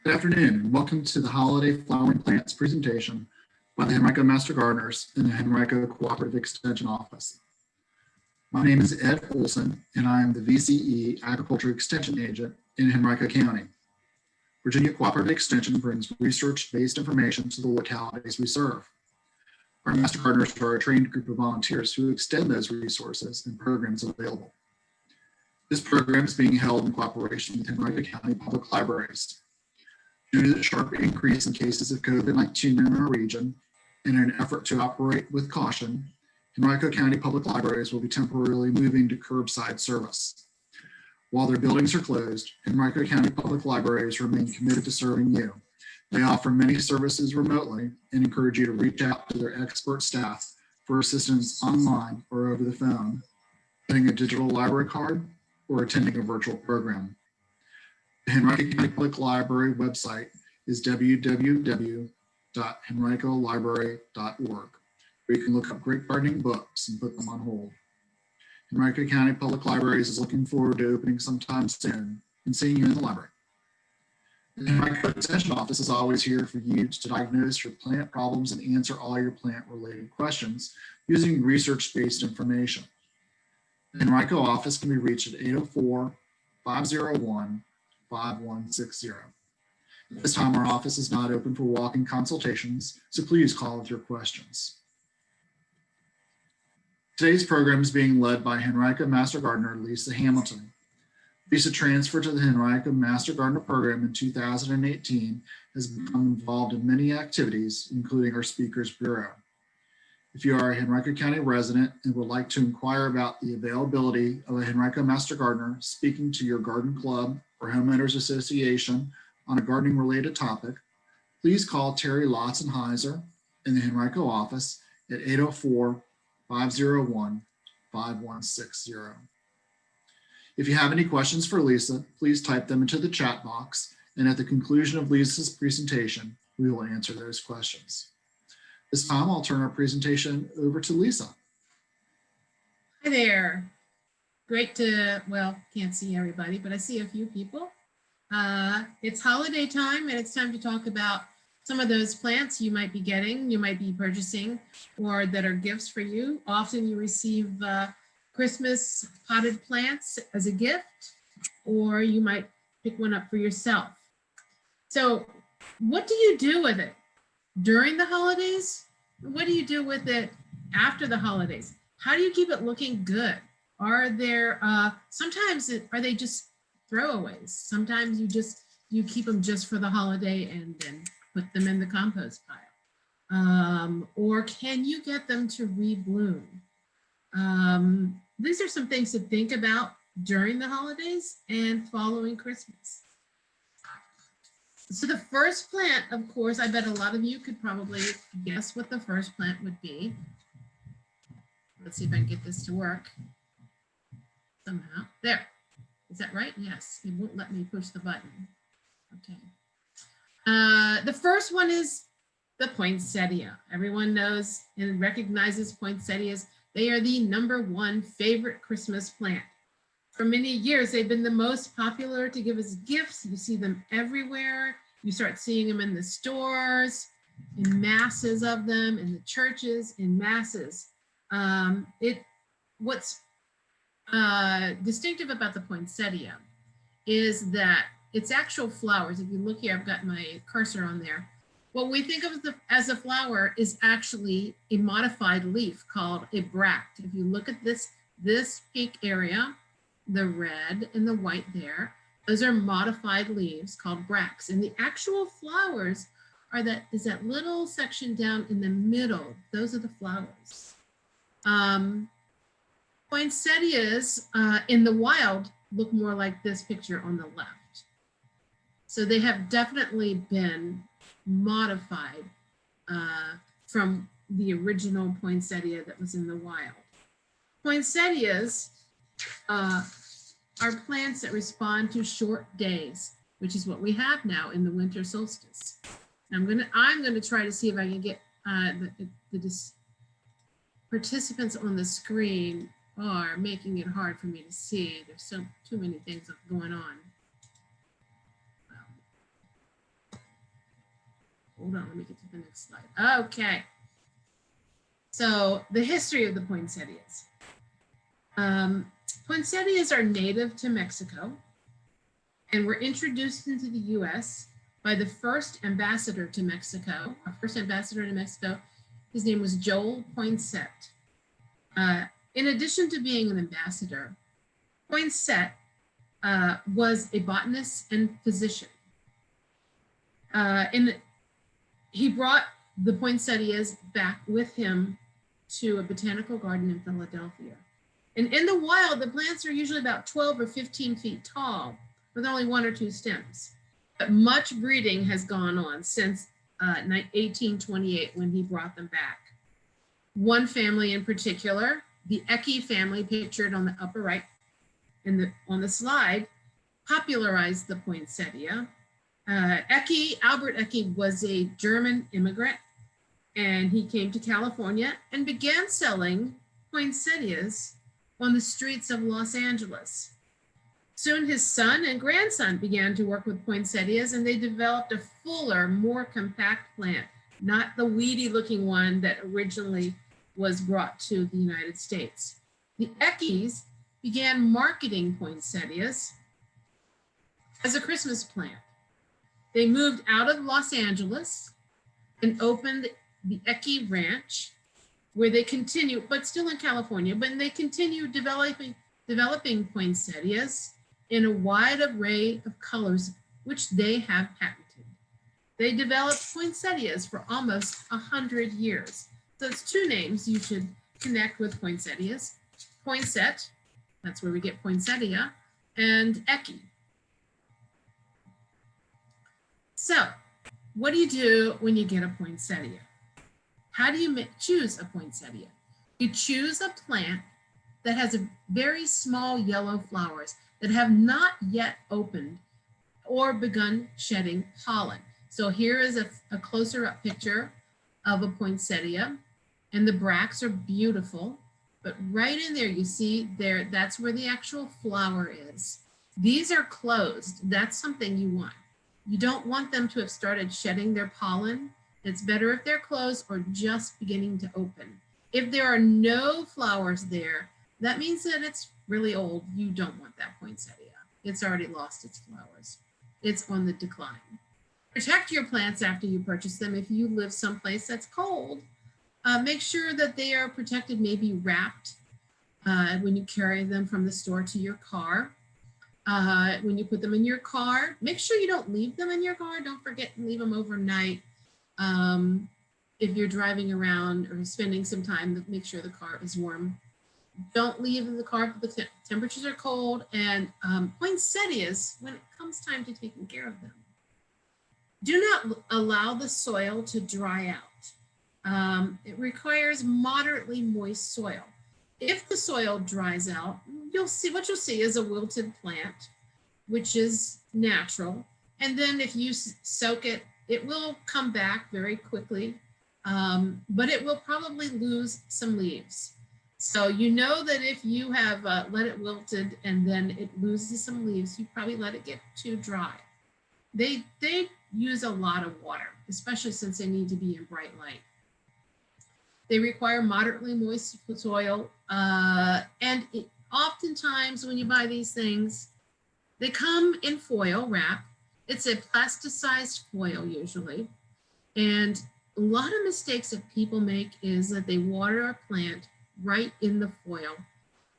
Good afternoon, and welcome to the Holiday Flowering Plants presentation by the Henrico Master Gardeners in the Henrico Cooperative Extension Office. My name is Ed Olsen, and I am the VCE Agriculture Extension Agent in Henrico County. Virginia Cooperative Extension brings research-based information to the localities we serve. Our Master Gardeners are a trained group of volunteers who extend those resources and programs available. This program is being held in cooperation with Henrico County Public Libraries. Due to the sharp increase in cases of COVID-19 in our region, and in an effort to operate with caution, Henrico County Public Libraries will be temporarily moving to curbside service. While their buildings are closed, Henrico County Public Libraries remain committed to serving you. They offer many services remotely and encourage you to reach out to their expert staff for assistance online or over the phone, getting a digital library card, or attending a virtual program. The Henrico County Public Library website is www.henricolibrary.org, where you can look up great gardening books and put them on hold. Henrico County Public Libraries is looking forward to opening sometime soon and seeing you in the library. The Henrico Extension Office is always here for you to diagnose your plant problems and answer all your plant-related questions using research-based information. The Henrico office can be reached at 804-501-5160. At this time, our office is not open for walk-in consultations, so please call with your questions. Today's program is being led by Henrico Master Gardener Lisa Hamilton. Lisa transferred to the Henrico Master Gardener program in 2018, has become involved in many activities, including our Speakers Bureau. If you are a Henrico County resident and would like to inquire about the availability of a Henrico Master Gardener speaking to your garden club or homeowners association on a gardening related topic, please call Terry Lotzenheiser in the Henrico office at 804-501-5160. If you have any questions for Lisa, please type them into the chat box, and at the conclusion of Lisa's presentation, we will answer those questions. This time, I'll turn our presentation over to Lisa. Hi there. Great to, well, can't see everybody, but I see a few people. It's holiday time, and it's time to talk about some of those plants you might be getting, you might be purchasing, or that are gifts for you. Often you receive Christmas potted plants as a gift, or you might pick one up for yourself. So what do you do with it during the holidays? What do you do with it after the holidays? How do you keep it looking good? Are there, sometimes are they just throwaways? Sometimes you keep them just for the holiday and then put them in the compost pile. Or can you get them to rebloom? These are some things to think about during the holidays and following Christmas. So the first plant, of course, I bet a lot of you could probably guess what the first plant would be. Let's see if I can get this to work somehow. There, is that right? Yes, it won't let me push the button. Okay. The first one is the poinsettia. Everyone knows and recognizes poinsettias. They are the #1 favorite Christmas plant. For many years, they've been the most popular to give as gifts. You see them everywhere. You start seeing them in the stores, in masses of them, in the churches, in masses. What's distinctive about the poinsettia is that its actual flowers, if you look here, I've got my cursor on there. What we think of as a flower is actually a modified leaf called a bract. If you look at this pink area, the red and the white there, those are modified leaves called bracts. And the actual flowers is that little section down in the middle. Those are the flowers. Poinsettias in the wild look more like this picture on the left. So they have definitely been modified from the original poinsettia that was in the wild. Poinsettias are plants that respond to short days, which is what we have now in the winter solstice. I'm gonna try to see if I can get the participants on the screen are making it hard for me to see. There's too many things going on. hold on, let me get to the next slide. Okay. So the history of the poinsettias. Poinsettias are native to Mexico and were introduced into the US by the first ambassador to Mexico. Our first ambassador to Mexico, his name was Joel Poinsett. In addition to being an ambassador, Poinsett was a botanist and physician. He brought the poinsettias back with him to a botanical garden in Philadelphia. And in the wild, the plants are usually about 12 or 15 feet tall with only 1 or 2 stems. But much breeding has gone on since 1828 when he brought them back. One family in particular, the Ecke family pictured on the upper right on the slide, popularized the poinsettia. Albert Ecke was a German immigrant, and he came to California and began selling poinsettias on the streets of Los Angeles. Soon his son and grandson began to work with poinsettias, and they developed a fuller, more compact plant, not the weedy looking one that originally was brought to the United States. The Eckes began marketing poinsettias as a Christmas plant. They moved out of Los Angeles and opened the Ecke Ranch, where they continue, but still in California, but they continue developing poinsettias in a wide array of colors, which they have patented. They developed poinsettias for almost 100 years. So it's 2 names you should connect with poinsettias. Poinsett, that's where we get poinsettia, and Ecke. So what do you do when you get a poinsettia? How do you choose a poinsettia? You choose a plant that has a very small yellow flowers that have not yet opened or begun shedding pollen. So here is a closer up picture of a poinsettia, and the bracts are beautiful, but right in there you see there, that's where the actual flower is. These are closed. That's something you want. You don't want them to have started shedding their pollen. It's better if they're closed or just beginning to open. If there are no flowers there, that means that it's really old. You don't want that poinsettia. It's already lost its flowers. It's on the decline. Protect your plants after you purchase them. If you live someplace that's cold, make sure that they are protected, maybe wrapped when you carry them from the store to your car. When you put them in your car, make sure you don't leave them in your car. Don't forget to leave them overnight. If you're driving around or spending some time, make sure the car is warm. Don't leave in the car if the temperatures are cold. And poinsettias, when it comes time to taking care of them, do not allow the soil to dry out. It requires moderately moist soil. If the soil dries out, what you'll see is a wilted plant, which is natural. And then if you soak it, it will come back very quickly, but it will probably lose some leaves. So you know that if you have let it wilted and then it loses some leaves, you probably let it get too dry. They use a lot of water, especially since they need to be in bright light. They require moderately moist soil, and oftentimes when you buy these things, they come in foil wrap. It's a plasticized foil usually, and a lot of mistakes that people make is that they water a plant right in the foil,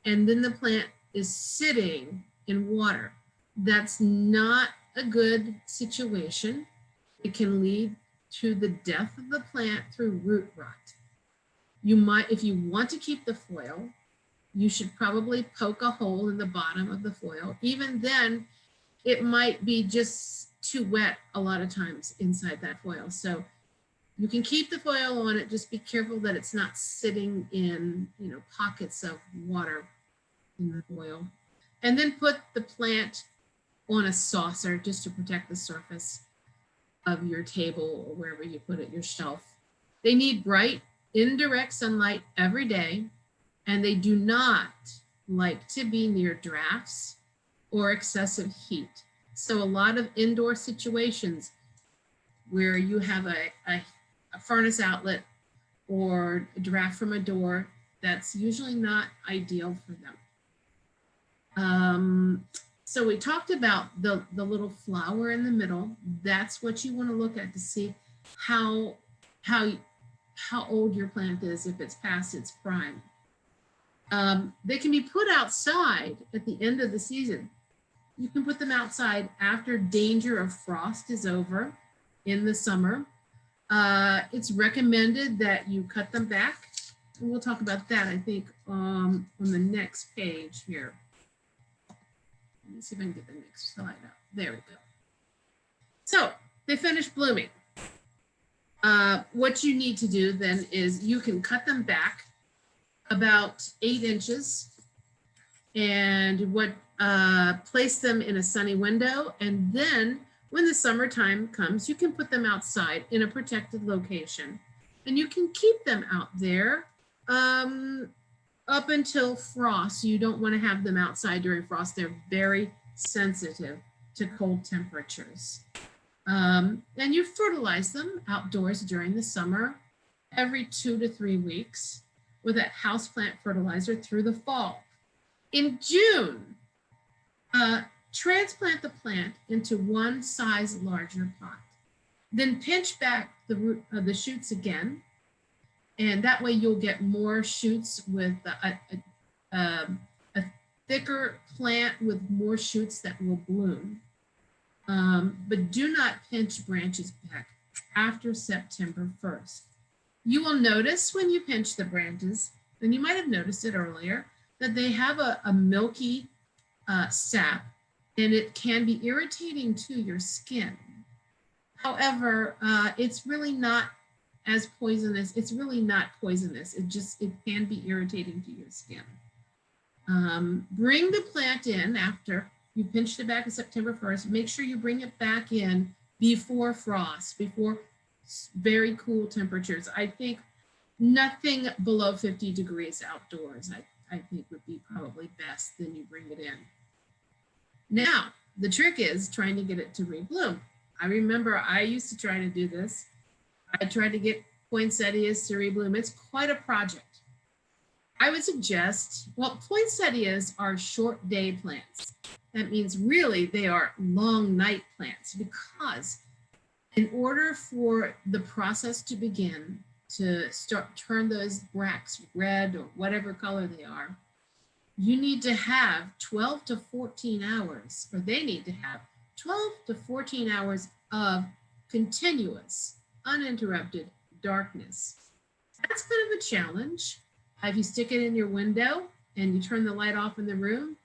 and then the plant is sitting in water. That's not a good situation. It can lead to the death of the plant through root rot. You might, if you want to keep the foil, you should probably poke a hole in the bottom of the foil. Even then, it might be just too wet a lot of times inside that foil. So you can keep the foil on it, just be careful that it's not sitting in, pockets of water in the foil. And then put the plant on a saucer just to protect the surface of your table or wherever you put it, your shelf. They need bright, indirect sunlight every day, and they do not like to be near drafts or excessive heat. So a lot of indoor situations, where you have a furnace outlet or a draft from a door, that's usually not ideal for them. So we talked about the little flower in the middle. That's what you want to look at to see how old your plant is, if it's past its prime. They can be put outside at the end of the season. You can put them outside after danger of frost is over in the summer. It's recommended that you cut them back. And we'll talk about that, I think, on the next page here. Let me see if I can get the next slide up. There we go. So they finished blooming. What you need to do then is you can cut them back about 8 inches and place them in a sunny window. And then when the summertime comes, you can put them outside in a protected location. And you can keep them out there up until frost. You don't want to have them outside during frost. They're very sensitive to cold temperatures. And you fertilize them outdoors during the summer every 2 to 3 weeks with a houseplant fertilizer through the fall. In June, transplant the plant into one size larger pot. Then pinch back the shoots again, and that way you'll get more shoots with a thicker plant with more shoots that will bloom. But do not pinch branches back after September 1st. You will notice when you pinch the branches, and you might have noticed it earlier, that they have a milky sap, and it can be irritating to your skin. However, it's really not as poisonous. It's really not poisonous. It can be irritating to your skin. Bring the plant in after you pinched it back on September 1st. Make sure you bring it back in before frost, before very cool temperatures. I think nothing below 50 degrees outdoors, I think would be probably best. Then you bring it in. Now, the trick is trying to get it to rebloom. I remember I used to try to do this. I tried to get poinsettias to rebloom. It's quite a project. I would suggest, well, poinsettias are short day plants. That means really they are long night plants, because in order for the process to begin to turn those bracts red or whatever color they are, you need to have 12 to 14 hours, or they need to have 12 to 14 hours of continuous, uninterrupted darkness. That's kind of a challenge. If you stick it in your window and you turn the light off in the room,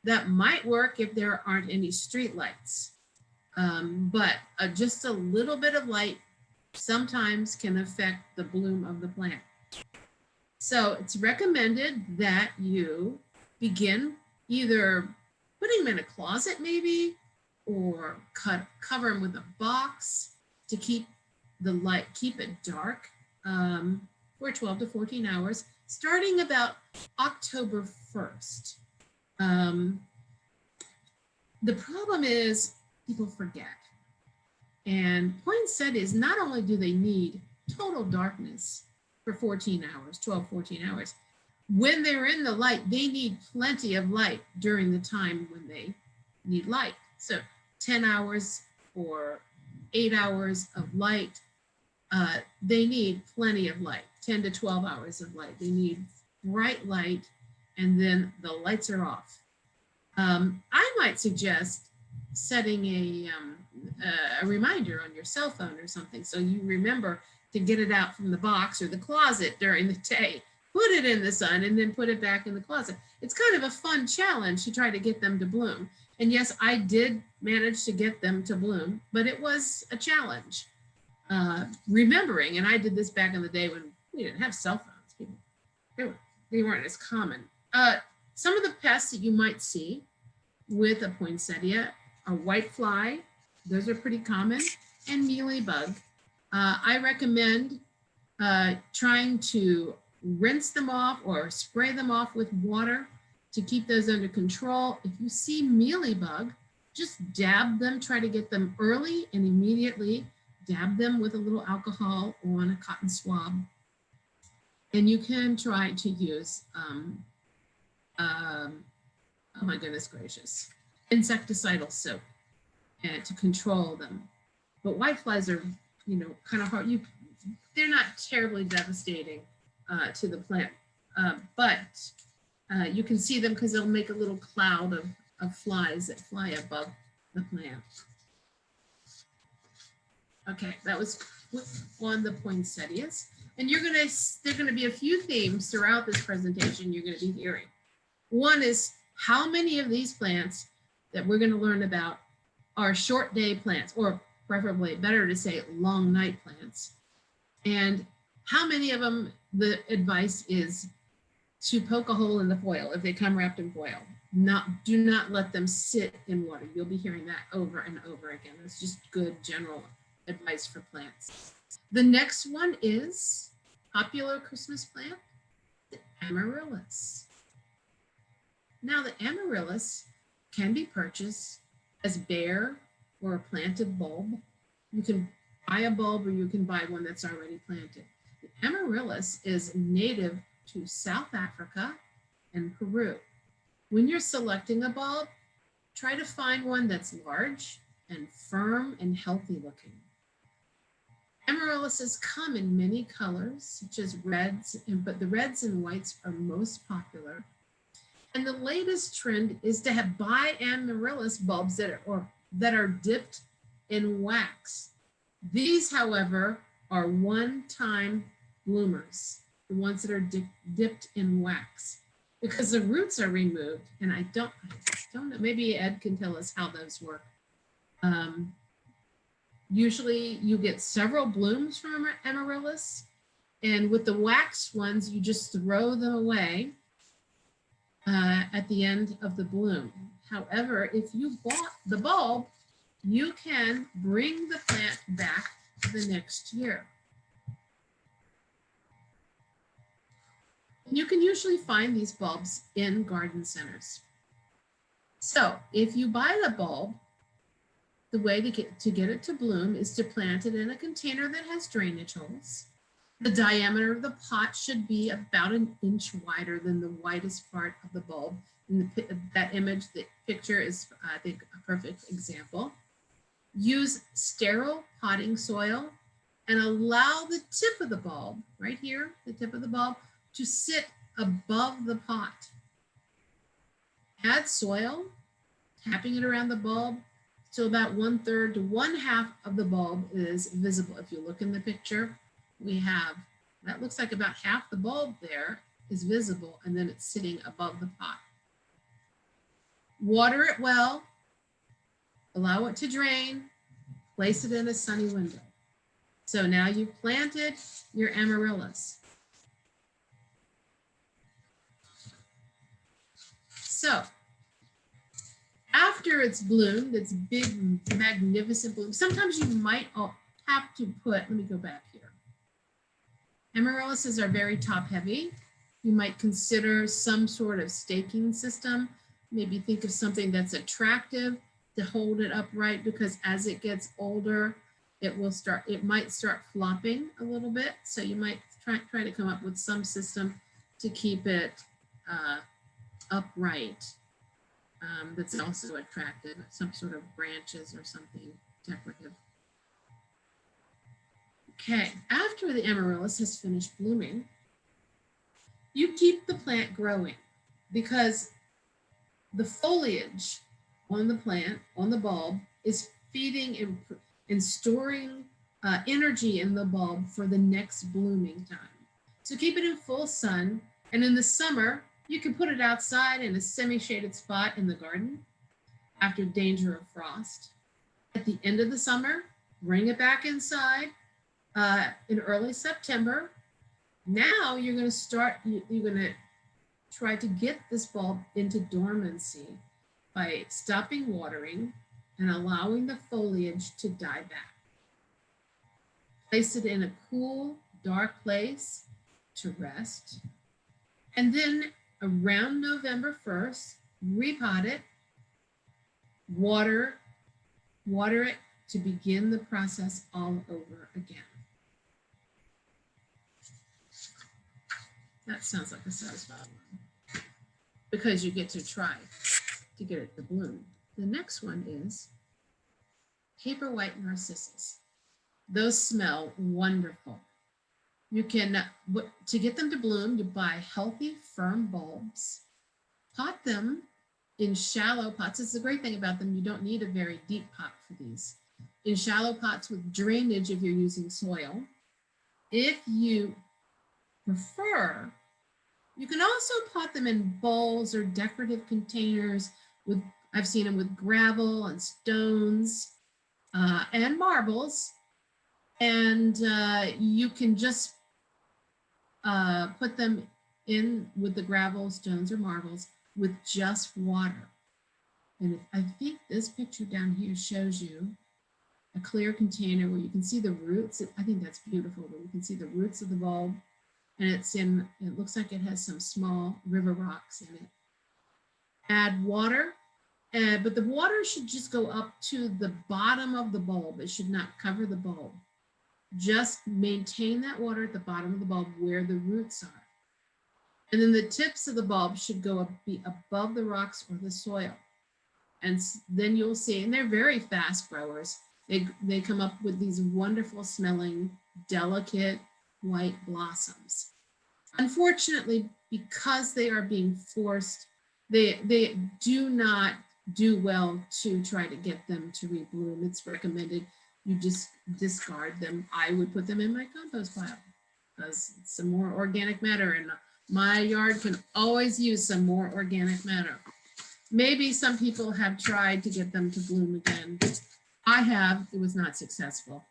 that might work if there aren't any street lights. But just a little bit of light sometimes can affect the bloom of the plant. So it's recommended that you begin either putting them in a closet maybe, or cover them with a box to keep it dark for 12 to 14 hours, starting about October 1st. The problem is people forget. And poinsettias, not only do they need total darkness for 14 hours, 12, 14 hours, when they're in the light, they need plenty of light during the time when they need light. So 10 hours or 8 hours of light, they need plenty of light, 10 to 12 hours of light. They need bright light, and then the lights are off. I might suggest setting a reminder on your cell phone or something, so you remember to get it out from the box or the closet during the day, put it in the sun, and then put it back in the closet. It's kind of a fun challenge to try to get them to bloom. And yes, I did manage to get them to bloom, but it was a challenge. Remembering, and I did this back in the day when we didn't have cell phones. They weren't as common. Some of the pests that you might see with a poinsettia are whitefly. Those are pretty common, and mealybug. I recommend trying to rinse them off or spray them off with water to keep those under control. If you see mealybug, just dab them, try to get them early and immediately dab them with a little alcohol on a cotton swab. And you can try to use, oh my goodness gracious, insecticidal soap to control them. But whiteflies are, kind of hard. They're not terribly devastating to the plant, but you can see them because they'll make a little cloud of flies that fly above the plant. Okay, that was on the poinsettias. And there are gonna be a few themes throughout this presentation you're gonna be hearing. One is how many of these plants that we're gonna learn about are short day plants, or preferably better to say long night plants. And how many of them, the advice is to poke a hole in the foil if they come wrapped in foil. Do not let them sit in water. You'll be hearing that over and over again. It's just good general advice for plants. The next one is popular Christmas plant, the amaryllis. Now the amaryllis can be purchased as bare or a planted bulb. You can buy a bulb or you can buy one that's already planted. The amaryllis is native to South Africa and Peru. When you're selecting a bulb, try to find one that's large and firm and healthy looking. Amaryllises come in many colors, such as reds, but the reds and whites are most popular. And the latest trend is to buy amaryllis bulbs that are dipped in wax. These, however, are one-time bloomers, the ones that are dipped in wax, because the roots are removed. And I don't know, maybe Ed can tell us how those work. Usually you get several blooms from amaryllis, and with the wax ones, you just throw them away at the end of the bloom. However, if you bought the bulb, you can bring the plant back the next year. And you can usually find these bulbs in garden centers. So if you buy the bulb, the way to get it to bloom is to plant it in a container that has drainage holes. The diameter of the pot should be about an inch wider than the widest part of the bulb. In that image, the picture is, I think, a perfect example. Use sterile potting soil and allow the tip of the bulb, right here, the tip of the bulb, to sit above the pot. Add soil, tapping it around the bulb, so about 1/3 to 1/2 of the bulb is visible. If you look in the picture, that looks like about half the bulb there is visible, and then it's sitting above the pot. Water it well, allow it to drain, place it in a sunny window. So now you've planted your amaryllis. So after it's bloomed, it's big, magnificent bloom. Sometimes you might have to let me go back here. Amaryllises are very top heavy. You might consider some sort of staking system. Maybe think of something that's attractive to hold it upright, because as it gets older, it might start flopping a little bit. So you might try to come up with some system to keep it upright. That's also attractive, some sort of branches or something decorative. Okay, after the amaryllis has finished blooming, you keep the plant growing, because the foliage on the plant, on the bulb, is feeding and storing energy in the bulb for the next blooming time. So keep it in full sun, and in the summer, you can put it outside in a semi-shaded spot in the garden after danger of frost. At the end of the summer, bring it back inside in early September. Now you're going to try to get this bulb into dormancy by stopping watering and allowing the foliage to die back. Place it in a cool, dark place to rest. And then around November 1st, repot it, water it to begin the process all over again. That sounds like a satisfying one because you get to try to get it to bloom. The next one is paperwhite narcissus. Those smell wonderful. You can, to get them to bloom, you buy healthy, firm bulbs, pot them in shallow pots. This is the great thing about them. You don't need a very deep pot for these. In shallow pots with drainage if you're using soil. If you prefer, you can also pot them in bowls or decorative containers with, I've seen them with gravel and stones and marbles. And you can just put them in with the gravel, stones, or marbles with just water. And I think this picture down here shows you a clear container where you can see the roots. I think that's beautiful, where you can see the roots of the bulb. And it looks like it has some small river rocks in it. Add water, but the water should just go up to the bottom of the bulb. It should not cover the bulb. Just maintain that water at the bottom of the bulb where the roots are. And then the tips of the bulb should be above the rocks or the soil. And then you'll see, and they're very fast growers. They come up with these wonderful smelling, delicate white blossoms. Unfortunately, because they are being forced, they do not do well to try to get them to rebloom. It's recommended you just discard them. I would put them in my compost pile because it's some more organic matter, and my yard can always use some more organic matter. Maybe some people have tried to get them to bloom again. I have, it was not successful.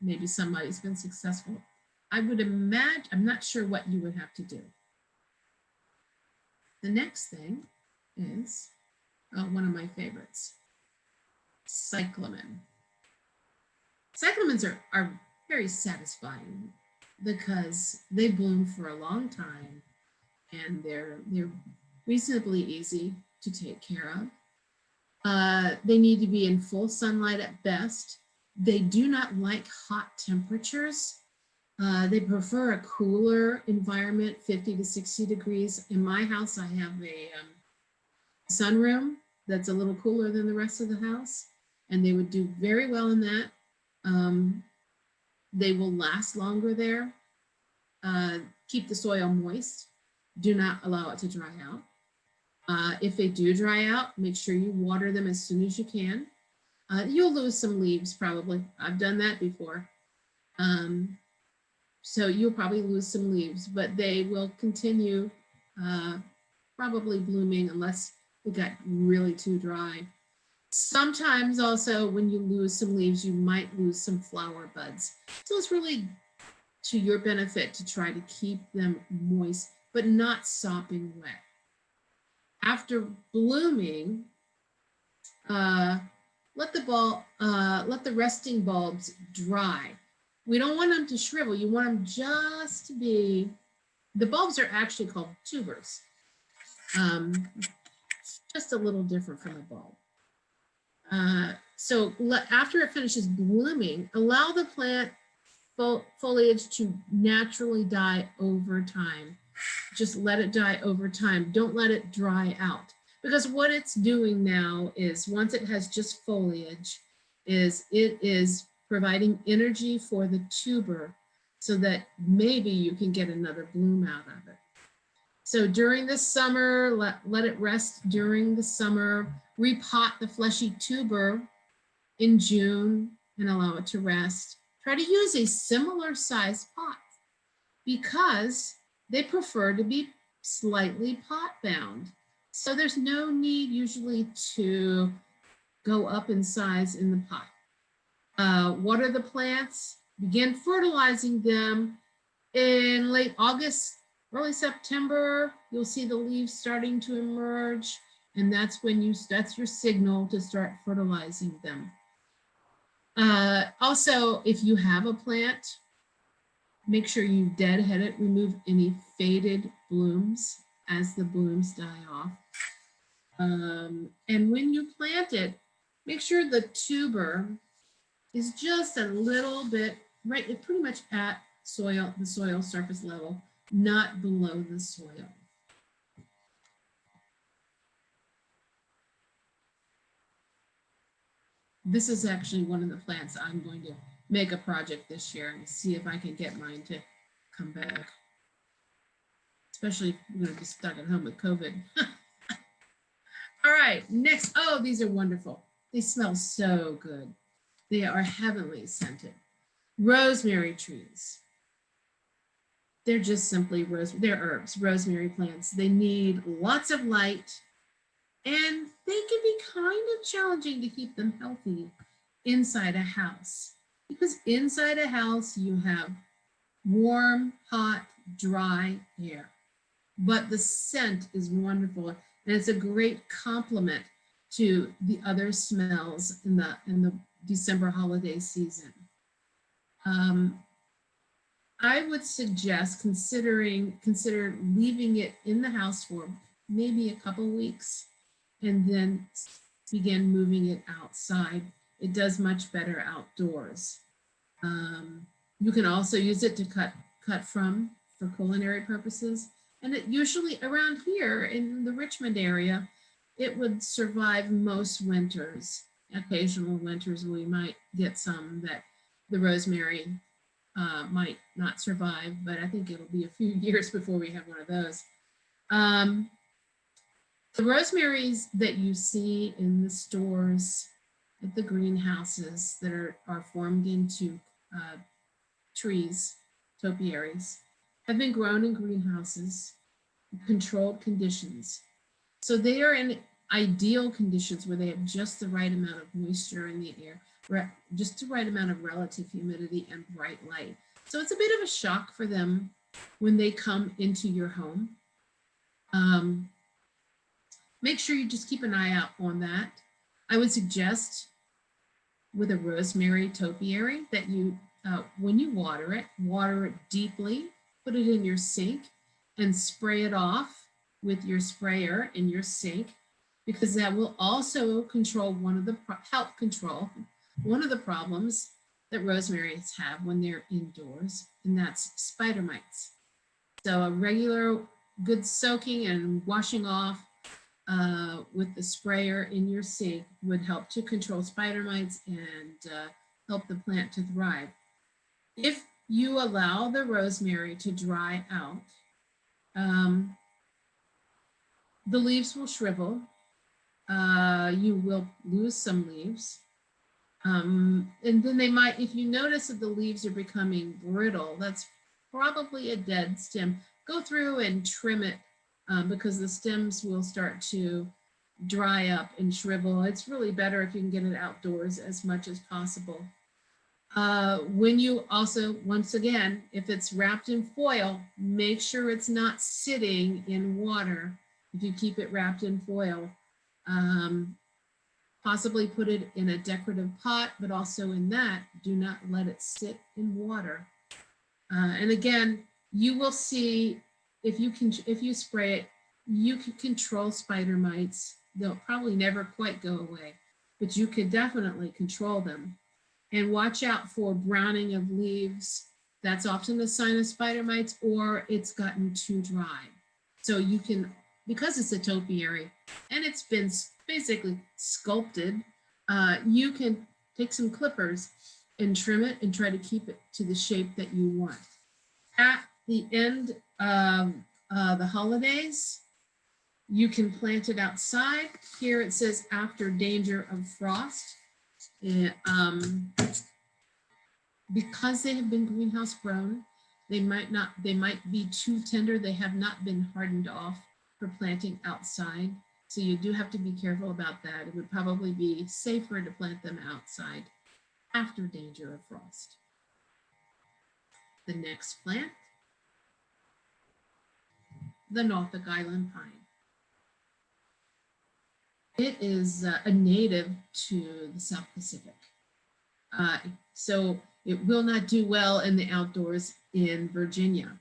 Maybe somebody's been successful. I would imagine, I'm not sure what you would have to do. The next thing is one of my favorites, cyclamen. Cyclamens are very satisfying because they bloom for a long time and they're reasonably easy to take care of. They need to be in full sunlight at best. They do not like hot temperatures. They prefer a cooler environment, 50 to 60 degrees. In my house, I have a sunroom that's a little cooler than the rest of the house, and they would do very well in that. They will last longer there. Keep the soil moist. Do not allow it to dry out. If they do dry out, make sure you water them as soon as you can. You'll lose some leaves probably. I've done that before. So you'll probably lose some leaves, but they will continue probably blooming unless it got really too dry. Sometimes also when you lose some leaves, you might lose some flower buds. So it's really to your benefit to try to keep them moist, but not sopping wet. After blooming, let the resting bulbs dry. We don't want them to shrivel. You want them just to be, the bulbs are actually called tubers. Just a little different from a bulb. So after it finishes blooming, allow the plant foliage to naturally die over time. Just let it die over time. Don't let it dry out. Because what it's doing now is, once it has just foliage, it is providing energy for the tuber so that maybe you can get another bloom out of it. So during the summer, let it rest during the summer. Repot the fleshy tuber in June and allow it to rest. Try to use a similar size pot because they prefer to be slightly pot bound. So there's no need usually to go up in size in the pot. Water the plants, begin fertilizing them in late August, early September. You'll see the leaves starting to emerge, and that's when that's your signal to start fertilizing them. Also, if you have a plant, make sure you deadhead it, remove any faded blooms as the blooms die off. And when you plant it, make sure the tuber is just a little bit, right, pretty much at the soil surface level, not below the soil. This is actually one of the plants I'm going to make a project this year and see if I can get mine to come back. Especially if we're going to be stuck at home with COVID. All right, next. Oh, these are wonderful. They smell so good. They are heavenly scented. Rosemary trees. They're just simply they're herbs, rosemary plants. They need lots of light, and they can be kind of challenging to keep them healthy inside a house, because inside a house you have warm, hot, dry air, but the scent is wonderful, and it's a great complement to the other smells in the December holiday season. I would suggest consider leaving it in the house for maybe a couple weeks and then begin moving it outside. It does much better outdoors. You can also use it to cut from for culinary purposes. And it usually around here in the Richmond area, it would survive most winters. Occasional winters we might get some that the rosemary might not survive, but I think it'll be a few years before we have one of those. The rosemaries that you see in the stores at the greenhouses that are formed into trees, topiaries, have been grown in greenhouses, controlled conditions. So they are in ideal conditions where they have just the right amount of moisture in the air, just the right amount of relative humidity and bright light. So it's a bit of a shock for them when they come into your home. Make sure you just keep an eye out on that. I would suggest with a rosemary topiary that you, when you water it deeply, put it in your sink and spray it off with your sprayer in your sink, because that will also control help control one of the problems that rosemaries have when they're indoors, and that's spider mites. So a regular good soaking and washing off with the sprayer in your sink would help to control spider mites and help the plant to thrive. If you allow the rosemary to dry out, the leaves will shrivel. You will lose some leaves. And then they might, if you notice that the leaves are becoming brittle, that's probably a dead stem. Go through and trim it because the stems will start to dry up and shrivel. It's really better if you can get it outdoors as much as possible. When you also, once again, if it's wrapped in foil, make sure it's not sitting in water. If you keep it wrapped in foil, possibly put it in a decorative pot, but also in that, do not let it sit in water. And again, you will see if you spray it, you can control spider mites. They'll probably never quite go away, but you can definitely control them. And watch out for browning of leaves. That's often a sign of spider mites, or it's gotten too dry. So you can, because it's a topiary and it's been basically sculpted, you can take some clippers and trim it and try to keep it to the shape that you want. At the end of the holidays, you can plant it outside. Here it says after danger of frost. Because they have been greenhouse grown, they might be too tender. They have not been hardened off for planting outside. So you do have to be careful about that. It would probably be safer to plant them outside after danger of frost. The next plant, the Norfolk Island pine. It is a native to the South Pacific. So it will not do well in the outdoors in Virginia,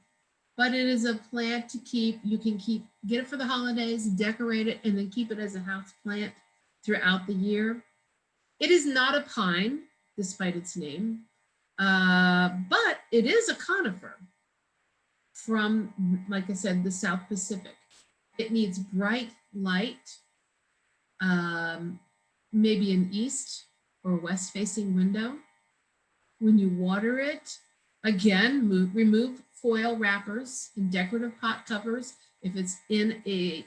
but it is a plant to keep. You can get it for the holidays, decorate it, and then keep it as a house plant throughout the year. It is not a pine. despite its name. But it is a conifer from, like I said, the South Pacific. It needs bright light, maybe an east or west facing window. When you water it, again, remove foil wrappers and decorative pot covers. If it's in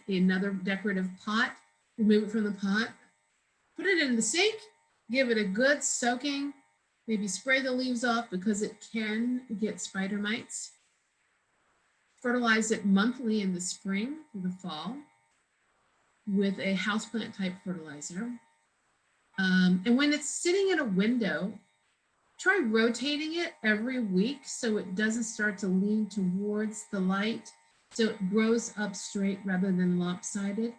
another decorative pot, remove it from the pot. Put it in the sink, give it a good soaking, maybe spray the leaves off because it can get spider mites. Fertilize it monthly in the spring or the fall with a houseplant type fertilizer. And when it's sitting in a window, try rotating it every week so it doesn't start to lean towards the light, so it grows up straight rather than lopsided.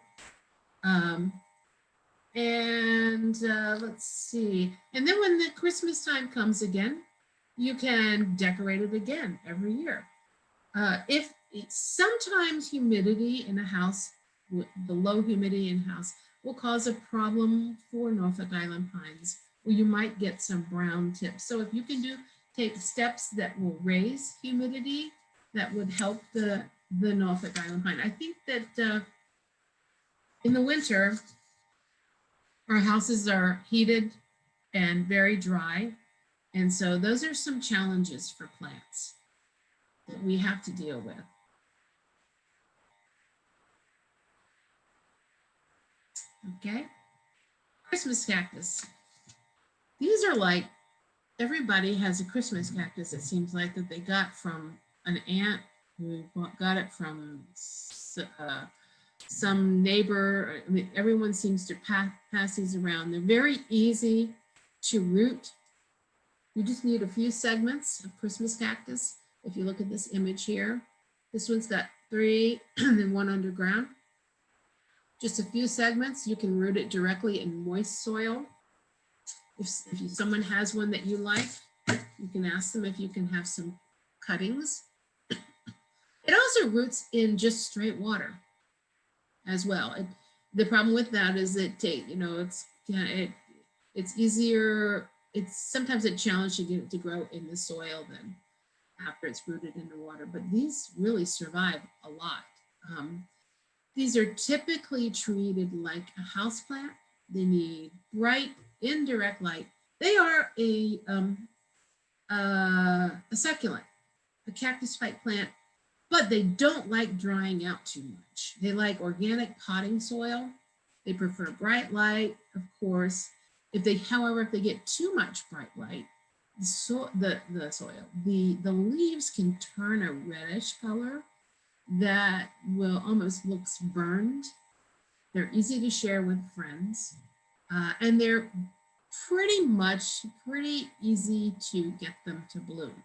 Let's see. And then when the Christmas time comes again, you can decorate it again every year. If sometimes humidity in a house, the low humidity in a house, will cause a problem for Norfolk Island pines, where you might get some brown tips. So if you can take steps that will raise humidity, that would help the Norfolk Island pine. I think that in the winter, our houses are heated and very dry. And so those are some challenges for plants that we have to deal with. Okay, Christmas cactus. These are like, everybody has a Christmas cactus, it seems like, that they got from an aunt who got it from some neighbor. I mean, everyone seems to pass these around. They're very easy to root. You just need a few segments of Christmas cactus. If you look at this image here, this one's got 3 and then 1 underground. Just a few segments. You can root it directly in moist soil. If someone has one that you like, you can ask them if you can have some cuttings. It also roots in just straight water as well. The problem with that is it's easier. Sometimes a challenge to get it to grow in the soil than after it's rooted in the water. But these really survive a lot. These are typically treated like a houseplant. They need bright, indirect light. They are a succulent, a cactus-type plant, but they don't like drying out too much. They like organic potting soil. They prefer bright light, of course. However, if they get too much bright light, the leaves can turn a reddish color that will almost looks burned. They're easy to share with friends, and they're pretty easy to get them to bloom.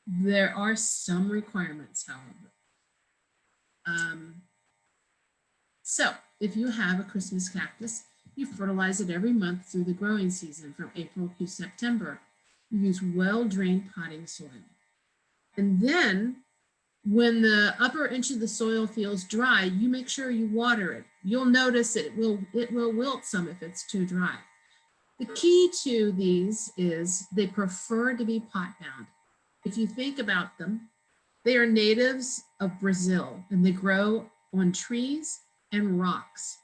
There are some requirements, however. So if you have a Christmas cactus, you fertilize it every month through the growing season from April to September. You use well-drained potting soil. And then when the upper inch of the soil feels dry, you make sure you water it. You'll notice it will wilt some if it's too dry. The key to these is they prefer to be pot bound. If you think about them, they are natives of Brazil and they grow on trees and rocks.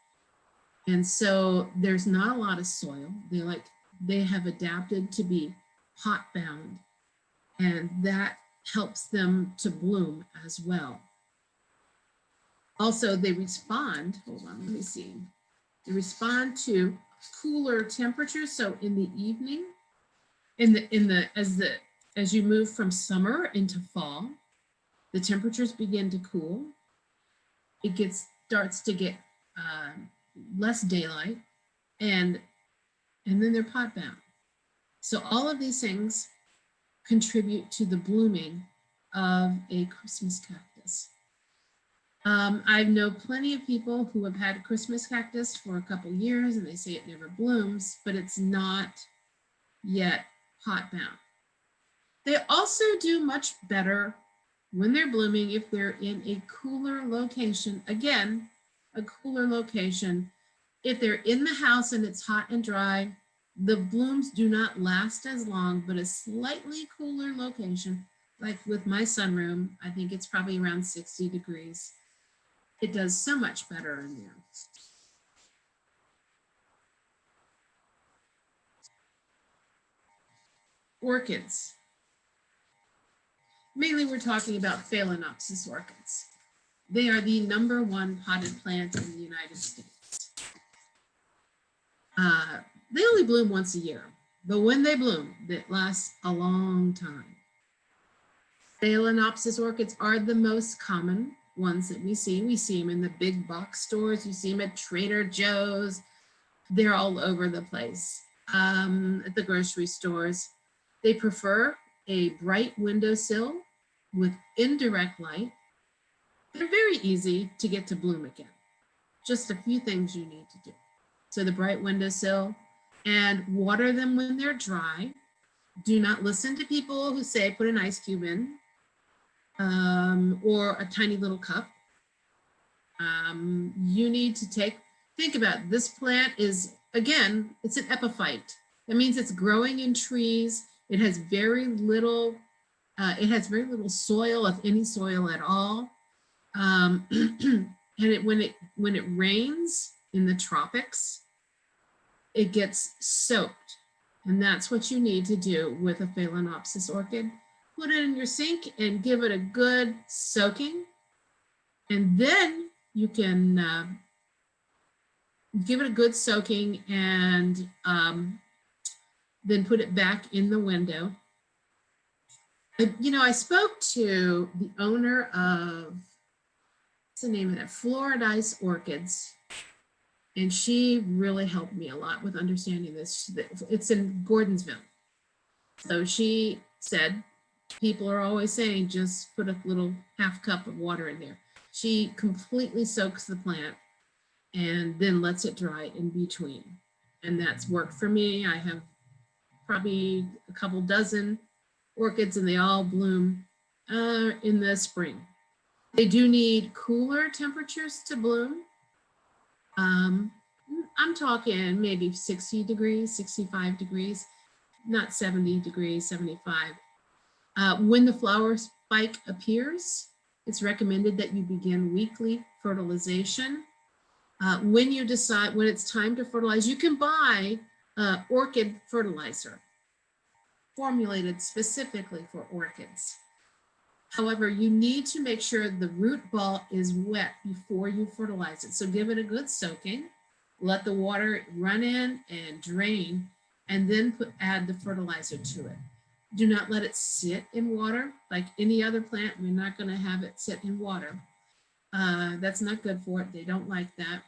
And so there's not a lot of soil. They have adapted to be pot bound, and that helps them to bloom as well. Also, they respond, hold on, let me see. They respond to cooler temperatures. So in the evening, as you move from summer into fall, the temperatures begin to cool. It starts to get less daylight, and then they're pot bound. So all of these things contribute to the blooming of a Christmas cactus. I know plenty of people who have had Christmas cactus for a couple years and they say it never blooms, but it's not yet pot bound. They also do much better when they're blooming if they're in a cooler location. Again, a cooler location. If they're in the house and it's hot and dry, The blooms do not last as long, but a slightly cooler location, like with my sunroom, I think it's probably around 60 degrees. It does so much better in there. Orchids. Mainly we're talking about Phalaenopsis orchids. They are the #1 potted plant in the United States. They only bloom once a year, but when they bloom, it lasts a long time. Phalaenopsis orchids are the most common ones that we see. We see them in the big box stores. You see them at Trader Joe's. They're all over the place. At the grocery stores. They prefer a bright windowsill with indirect light. They're very easy to get to bloom again. Just a few things you need to do. So the bright windowsill, and water them when they're dry. Do not listen to people who say put an ice cube in or a tiny little cup. You need to think about it. This plant is, again, it's an epiphyte. That means it's growing in trees. It has very little soil, if any soil at all. And when it rains in the tropics, it gets soaked. And that's what you need to do with a Phalaenopsis orchid. Put it in your sink and give it a good soaking. And then you can give it a good soaking and then put it back in the window. I spoke to the owner of, what's the name of it? Floridice Orchids. And she really helped me a lot with understanding this. It's in Gordonsville. So she said, people are always saying, just put a little half cup of water in there. She completely soaks the plant and then lets it dry in between. And that's worked for me. I have probably a couple dozen orchids and they all bloom in the spring. They do need cooler temperatures to bloom. I'm talking maybe 60 degrees, 65 degrees, not 70 degrees, 75. When the flower spike appears, it's recommended that you begin weekly fertilization. When you decide when it's time to fertilize, you can buy orchid fertilizer formulated specifically for orchids. However, you need to make sure the root ball is wet before you fertilize it. So give it a good soaking, let the water run in and drain, and then add the fertilizer to it. Do not let it sit in water like any other plant. We're not going to have it sit in water. That's not good for it. They don't like that.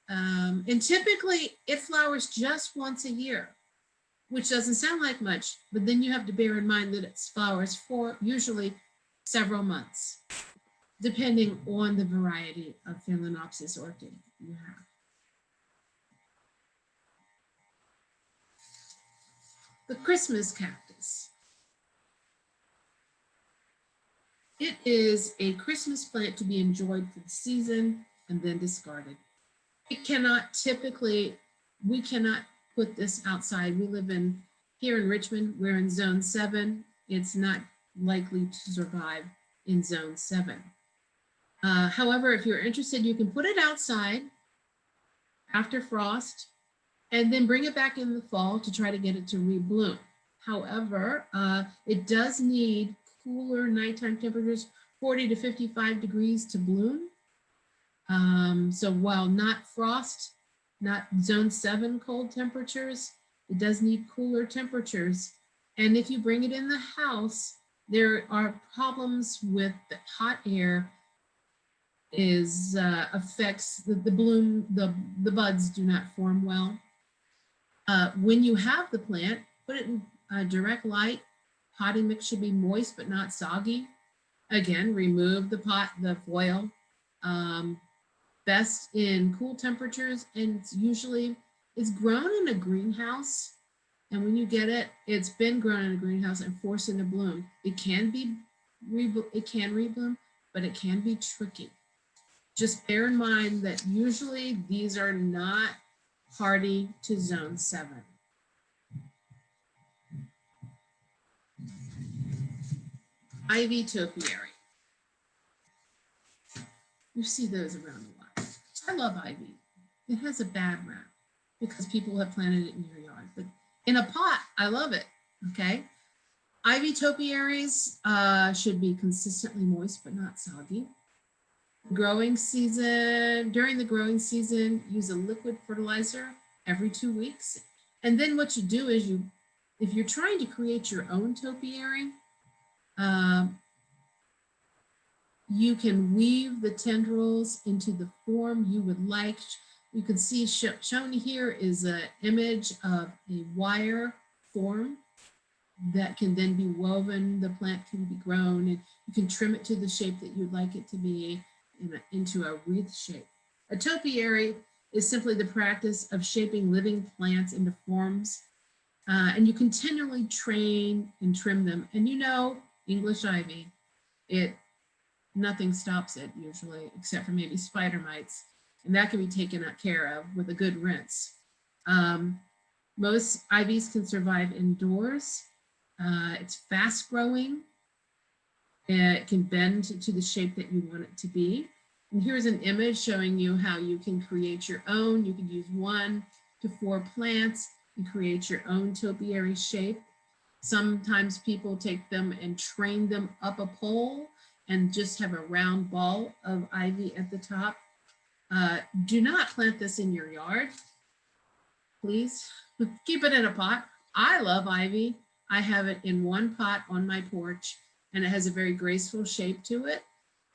And typically it flowers just once a year, which doesn't sound like much, but then you have to bear in mind that it flowers for usually several months, depending on the variety of Phalaenopsis orchid you have. The Christmas cactus. It is a Christmas plant to be enjoyed for the season and then discarded. It cannot we cannot put this outside. We live here in Richmond, we're in zone 7. It's not likely to survive in zone 7. However, if you're interested, you can put it outside after frost and then bring it back in the fall to try to get it to rebloom. However, it does need cooler nighttime temperatures, 40 to 55 degrees to bloom. So while not frost, not zone 7 cold temperatures, it does need cooler temperatures. And if you bring it in the house, there are problems with the hot air affects the bloom, the buds do not form well. When you have the plant, put it in direct light. Potting mix should be moist but not soggy. Again, remove the foil. Best in cool temperatures, and it's grown in a greenhouse. And when you get it, it's been grown in a greenhouse and forced into bloom. It can rebloom, but it can be tricky. Just bear in mind that usually these are not hardy to zone 7. ivy topiary. You see those around a lot. I love ivy. It has a bad rap because people have planted it in your yard, but in a pot, I love it, okay? Ivy topiaries should be consistently moist, but not soggy. During the growing season, use a liquid fertilizer every 2 weeks. And then what you do is if you're trying to create your own topiary, you can weave the tendrils into the form you would like. You can see shown here is an image of a wire form that can then be woven. The plant can be grown and you can trim it to the shape that you'd like it to be into a wreath shape. A topiary is simply the practice of shaping living plants into forms, and you continually train and trim them. And you know, English ivy, nothing stops it usually, except for maybe spider mites, and that can be taken care of with a good rinse. Most ivies can survive indoors. It's fast growing. It can bend to the shape that you want it to be. And here's an image showing you how you can create your own. You can use 1 to 4 plants and create your own topiary shape. Sometimes people take them and train them up a pole and just have a round ball of ivy at the top. Do not plant this in your yard. Please keep it in a pot. I love ivy. I have it in 1 pot on my porch, and it has a very graceful shape to it.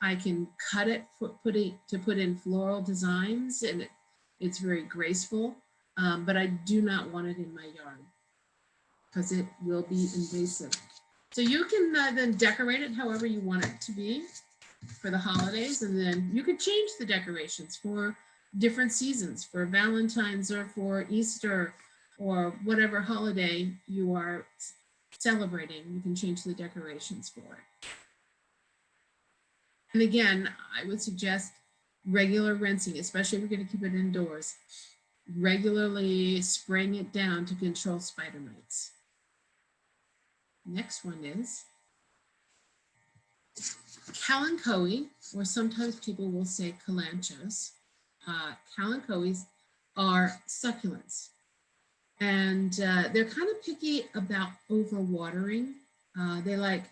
I can cut it to put in floral designs, and it's very graceful, but I do not want it in my yard because it will be invasive. So you can then decorate it however you want it to be for the holidays, and then you could change the decorations for different seasons, for Valentine's or for Easter or whatever holiday you are celebrating. You can change the decorations for it. And again, I would suggest regular rinsing, especially if you're going to keep it indoors. Regularly spraying it down to control spider mites. Next one is kalanchoe, or sometimes people will say kalanchos. Kalanchoes are succulents, and they're kind of picky about overwatering. They like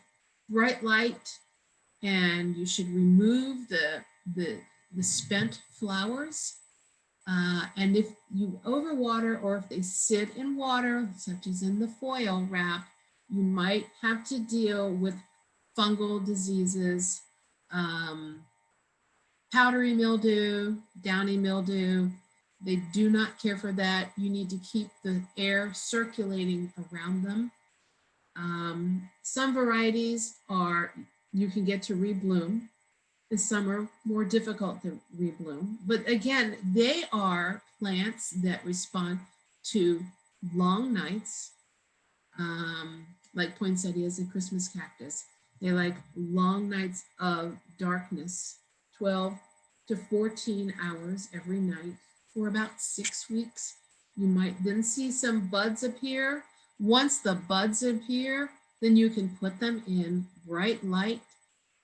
bright light, and you should remove the spent flowers. And if you overwater, or if they sit in water, such as in the foil wrap, you might have to deal with fungal diseases, powdery mildew, downy mildew. They do not care for that. You need to keep the air circulating around them. Some varieties you can get to rebloom. Some are more difficult to rebloom. But again, they are plants that respond to long nights, like poinsettias and Christmas cactus. They like long nights of darkness, 12 to 14 hours every night for about 6 weeks. You might then see some buds appear. Once the buds appear, then you can put them in bright light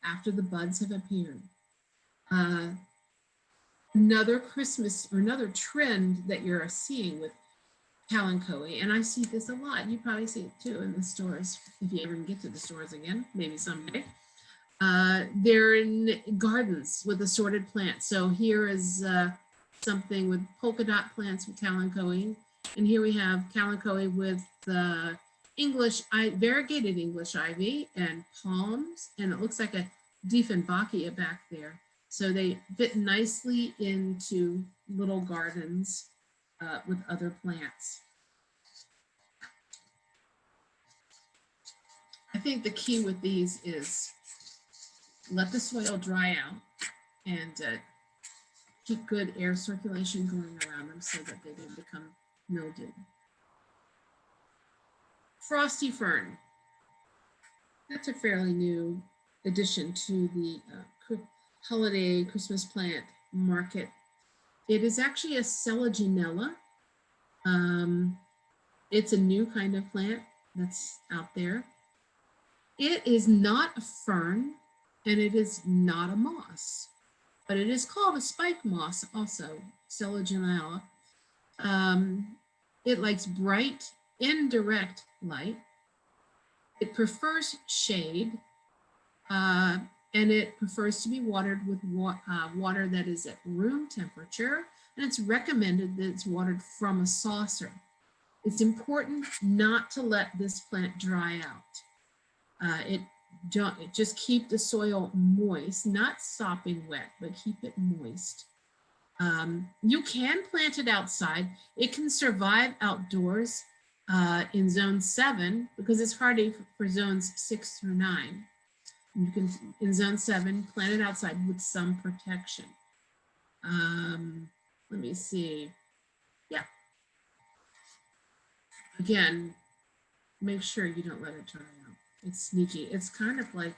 after the buds have appeared. Another trend that you're seeing with kalanchoe, and I see this a lot, you probably see it too in the stores, if you ever can get to the stores again, maybe someday. They're in gardens with assorted plants. So here is something with polka dot plants with kalanchoe, and here we have kalanchoe with variegated English ivy and palms, and it looks like a Dieffenbachia back there. So they fit nicely into little gardens with other plants. I think the key with these is let the soil dry out and keep good air circulation going around them so that they don't become mildewed. Frosty Fern. That's a fairly new addition to the holiday Christmas plant market. It is actually a Selaginella. It's a new kind of plant that's out there. It is not a fern and it is not a moss, but it is called a spike moss also, Selaginella. It likes bright, indirect light. It prefers shade, and it prefers to be watered with water that is at room temperature, and it's recommended that it's watered from a saucer. It's important not to let this plant dry out. It just keep the soil moist, not sopping wet, but keep it moist. You can plant it outside. It can survive outdoors in zone 7 because it's hardy for zones 6 through 9. You can, in zone 7, plant it outside with some protection. Let me see. Yeah. Again, make sure you don't let it dry out. It's sneaky. It's kind of like,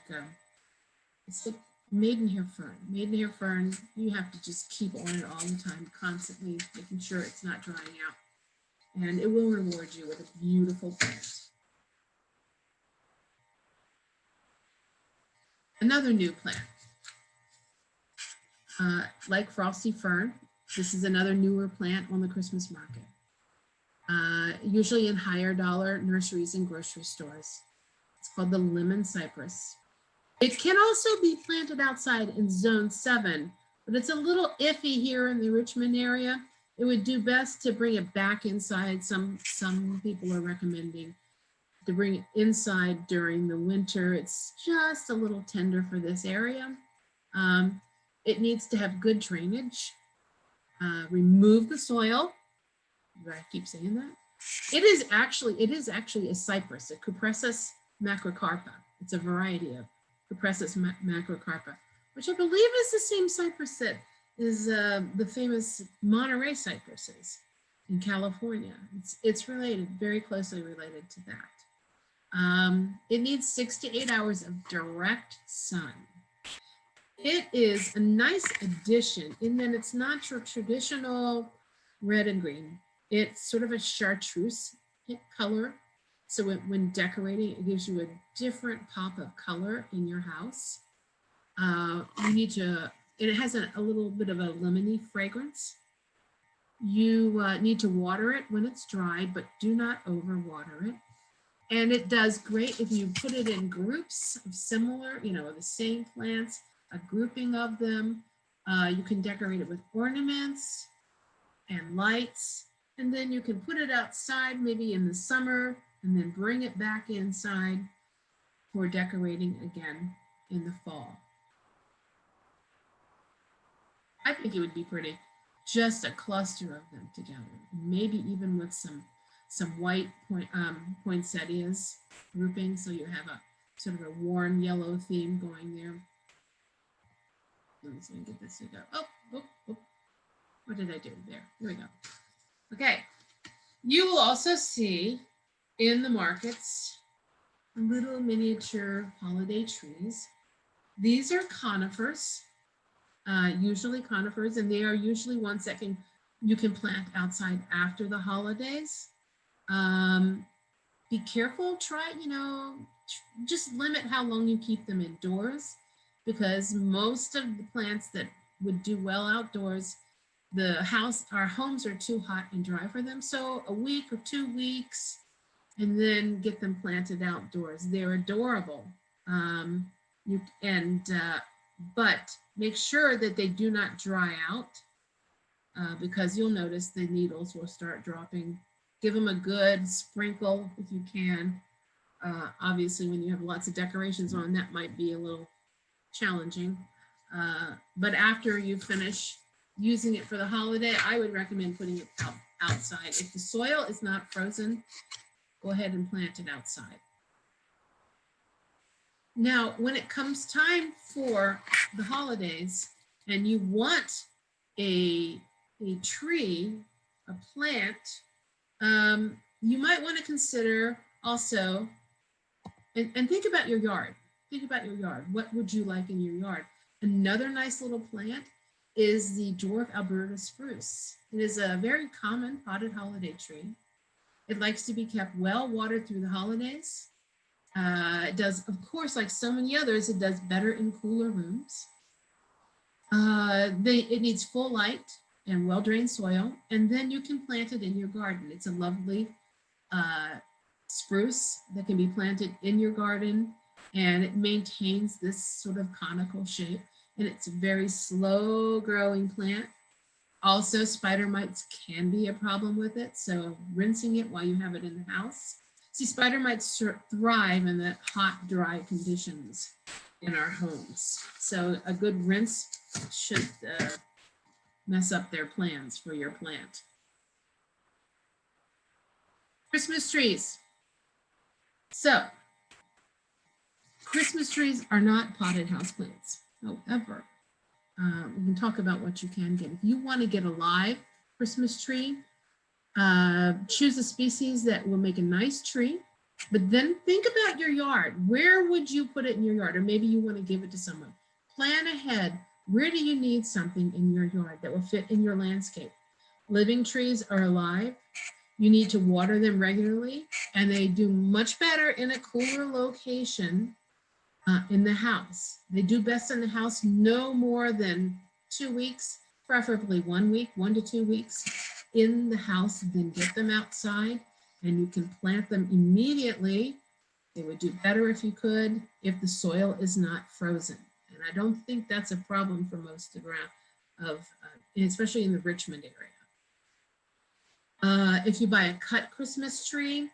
it's like maidenhair fern. Maidenhair fern, you have to just keep on it all the time, constantly making sure it's not drying out. And it will reward you with a beautiful plant. Another new plant. Like Frosty Fern, this is another newer plant on the Christmas market. Usually in higher dollar nurseries and grocery stores. It's called the lemon cypress. It can also be planted outside in zone 7, but it's a little iffy here in the Richmond area. It would do best to bring it back inside. Some people are recommending to bring it inside during the winter. It's just a little tender for this area. It needs to have good drainage. Remove the soil. Do I keep saying that? It is actually a cypress, a Cypress macrocarpa. It's a variety of Cypress macrocarpa, which I believe is the same cypress that is the famous Monterey cypresses in California. It's related, very closely related to that. It needs 6 to 8 hours of direct sun. It is a nice addition in that it's not your traditional red and green. It's sort of a chartreuse color. So when decorating, it gives you a different pop of color in your house. You need to, it has a little bit of a lemony fragrance. You need to water it when it's dry, but do not overwater it. And it does great if you put it in groups of similar, the same plants, a grouping of them. You can decorate it with ornaments and lights, and then you can put it outside maybe in the summer and then bring it back inside for decorating again in the fall. I think it would be pretty, just a cluster of them together, maybe even with some white poinsettias grouping, so you have a sort of a warm yellow theme going there. Let me see if I can get this to go. Oh, what did I do there? Here we go. Okay, you will also see in the markets little miniature holiday trees. These are conifers, usually conifers, and they are usually ones that you can plant outside after the holidays. Be careful, just limit how long you keep them indoors, because most of the plants that would do well outdoors, our homes are too hot and dry for them. So a week or 2 weeks, and then get them planted outdoors. They're adorable. But make sure that they do not dry out, because you'll notice the needles will start dropping. Give them a good sprinkle if you can. Obviously, when you have lots of decorations on, that might be a little challenging. But after you finish using it for the holiday, I would recommend putting it outside. If the soil is not frozen, go ahead and plant it outside. Now, when it comes time for the holidays and you want a tree, a plant, you might want to consider also, and think about your yard. Think about your yard. What would you like in your yard? Another nice little plant is the dwarf Alberta spruce. It is a very common potted holiday tree. It likes to be kept well watered through the holidays. It does, of course, like so many others, it does better in cooler rooms. It needs full light and well-drained soil, and then you can plant it in your garden. It's a lovely spruce that can be planted in your garden, and it maintains this sort of conical shape, and it's a very slow growing plant. Also, spider mites can be a problem with it, so rinsing it while you have it in the house. See, spider mites thrive in the hot, dry conditions in our homes. So a good rinse should mess up their plans for your plant. Christmas trees. So, Christmas trees are not potted houseplants. However, we can talk about what you can get. If you want to get a live Christmas tree, choose a species that will make a nice tree, but then think about your yard. Where would you put it in your yard? Or maybe you want to give it to someone. Plan ahead. Where do you need something in your yard that will fit in your landscape? Living trees are alive. You need to water them regularly, and they do much better in a cooler location in the house. They do best in the house no more than 2 weeks, preferably 1 week, 1 to 2 weeks in the house, then get them outside, and you can plant them immediately. They would do better if you could, if the soil is not frozen. And I don't think that's a problem for most of, especially in the Richmond area. If you buy a cut Christmas tree,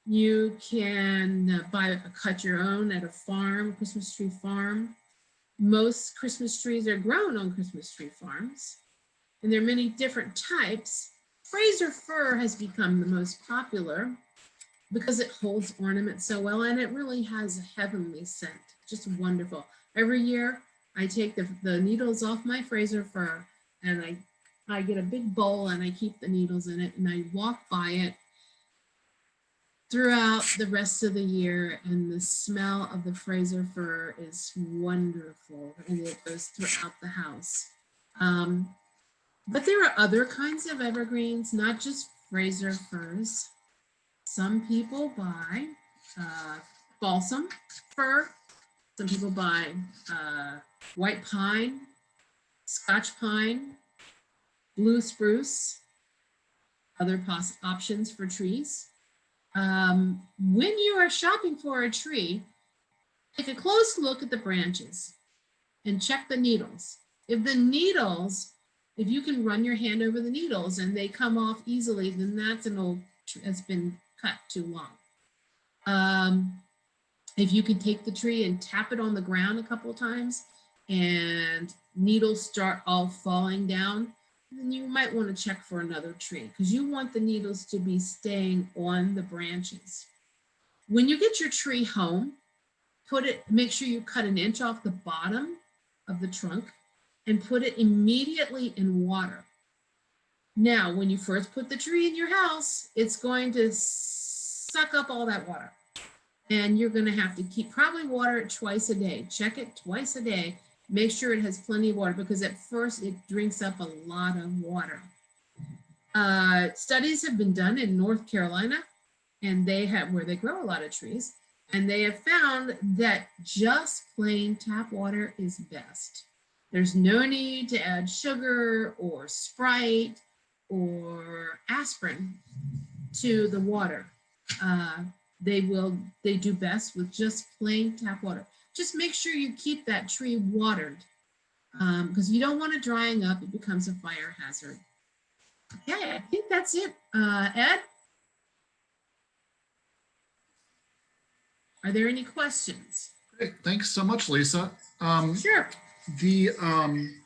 you can cut your own at a farm, Christmas tree farm. Most Christmas trees are grown on Christmas tree farms, and there are many different types. Fraser fir has become the most popular because it holds ornament so well, and it really has a heavenly scent, just wonderful. Every year I take the needles off my Fraser fir, and I get a big bowl and I keep the needles in it, and I walk by it throughout the rest of the year, and the smell of the Fraser fir is wonderful, and it goes throughout the house. But there are other kinds of evergreens, not just Fraser firs. Some people buy balsam fir. Some people buy white pine, Scotch pine, blue spruce, other options for trees. When you are shopping for a tree, take a close look at the branches and check the needles. If you can run your hand over the needles and they come off easily, then that's an old tree that's been cut too long. If you can take the tree and tap it on the ground a couple of times and needles start all falling down, then you might want to check for another tree, because you want the needles to be staying on the branches. When you get your tree home, make sure you cut 1 inch off the bottom of the trunk and put it immediately in water. Now, when you first put the tree in your house, it's going to suck up all that water. And you're going to have to probably water it twice a day. Check it twice a day. Make sure it has plenty of water, because at first it drinks up a lot of water. Studies have been done in North Carolina, and where they grow a lot of trees, and they have found that just plain tap water is best. There's no need to add sugar or Sprite or aspirin to the water. They do best with just plain tap water. Just make sure you keep that tree watered, because you don't want it drying up. It becomes a fire hazard. Okay, I think that's it. Ed? Are there any questions? Great. Thanks so much, Lisa. Sure. The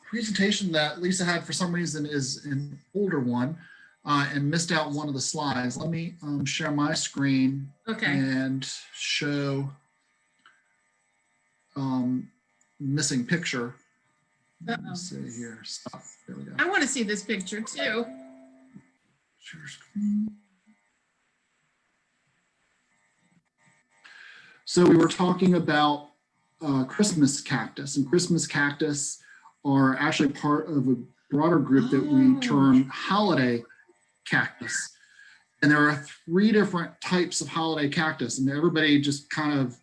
presentation that Lisa had for some reason is an older one and missed out one of the slides. Let me share my screen and show missing picture. Let me see here. Stop. There we go. I want to see this picture too. Share screen. So we were talking about Christmas cactus, and Christmas cactus are actually part of a broader group that we term holiday cactus. And there are 3 different types of holiday cactus, and everybody just kind of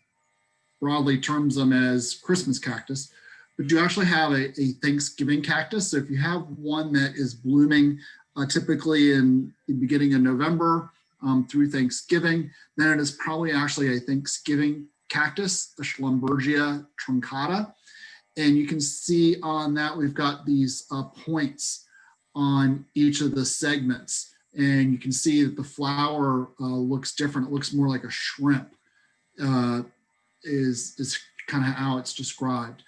broadly terms them as Christmas cactus, but you actually have a Thanksgiving cactus. So if you have one that is blooming typically in the beginning of November through Thanksgiving, then it is probably actually a Thanksgiving cactus, the Schlumbergia truncata. And you can see on that, we've got these points on each of the segments. And you can see that the flower looks different. It looks more like a shrimp is kind of how it's described.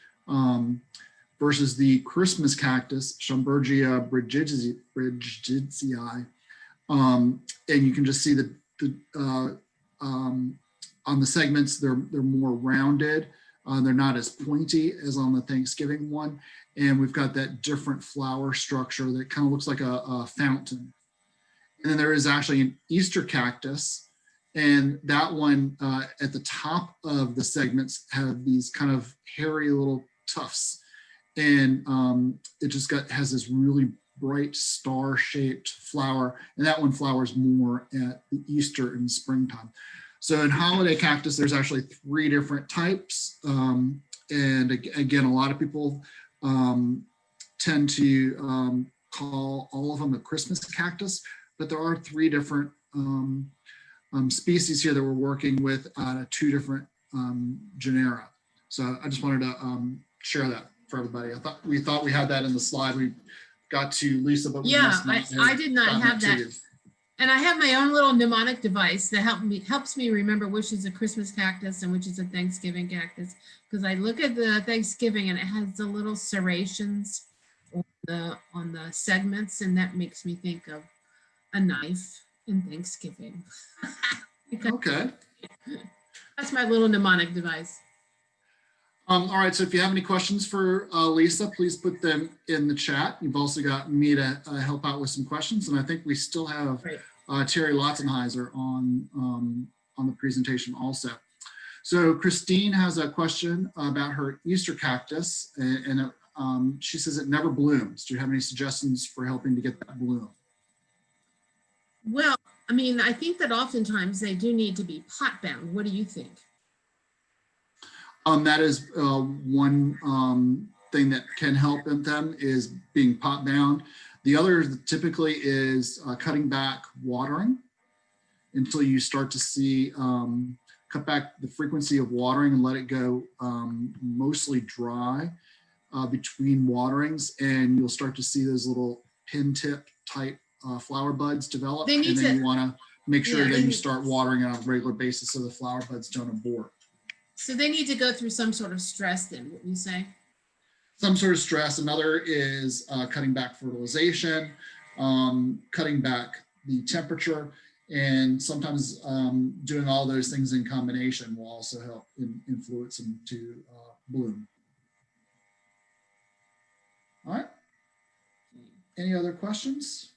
Versus the Christmas cactus, Schlumbergia brigidii. And you can just see that on the segments, they're more rounded. They're not as pointy as on the Thanksgiving one. And we've got that different flower structure that kind of looks like a fountain. And then there is actually an Easter cactus. And that one at the top of the segments have these kind of hairy little tufts. And it just has this really bright star-shaped flower. And that one flowers more at the Easter and springtime. So in holiday cactus, there's actually 3 different types. And again, a lot of people tend to call all of them a Christmas cactus, but there are 3 different species here that we're working with 2 different genera. So I just wanted to share that for everybody. We thought we had that in the slide. We got to Lisa, but yeah, I did not have that. And I have my own little mnemonic device that helps me remember which is a Christmas cactus and which is a Thanksgiving cactus. Because I look at the Thanksgiving and it has the little serrations on the segments, and that makes me think of a knife in Thanksgiving. Okay. That's my little mnemonic device. All right, so if you have any questions for Lisa, please put them in the chat. You've also got me to help out with some questions, and I think we still have Terry Lotzenheiser on the presentation also. So Christine has a question about her Easter cactus, and she says it never blooms. Do you have any suggestions for helping to get that bloom? Well, I mean, I think that oftentimes they do need to be pot bound. What do you think? That is one thing that can help in them is being pot bound. The other typically is cutting back watering until you start to see, cut back the frequency of watering and let it go mostly dry between waterings, and you'll start to see those little pin tip type flower buds develop. And then you want to make sure that you start watering on a regular basis so the flower buds don't abort. So they need to go through some sort of stress then, what you say? Some sort of stress. Another is cutting back fertilization, cutting back the temperature, and sometimes doing all those things in combination will also help influence them to bloom. All right. Any other questions?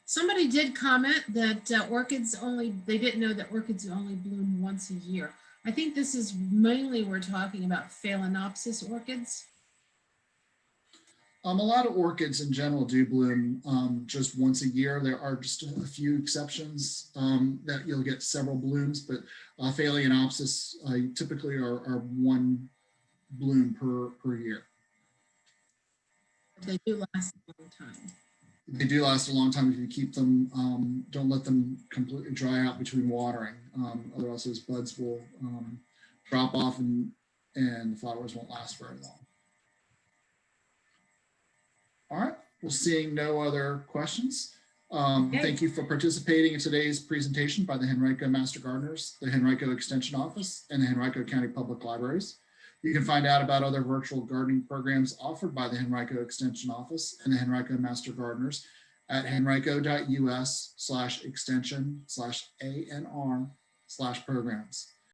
Somebody did comment that they didn't know that orchids only bloom once a year. I think this is mainly, we're talking about Phalaenopsis orchids. A lot of orchids in general do bloom just once a year. There are just a few exceptions that you'll get several blooms, but Phalaenopsis typically are 1 bloom per year. They do last a long time. They do last a long time if you keep them, don't let them completely dry out between watering. Otherwise those buds will drop off and the flowers won't last very long. All right, well, seeing no other questions. Thank you for participating in today's presentation by the Henrico Master Gardeners, the Henrico Extension Office, and the Henrico County Public Libraries. You can find out about other virtual gardening programs offered by the Henrico Extension Office and the Henrico Master Gardeners at henrico.us/extension/ANR/programs.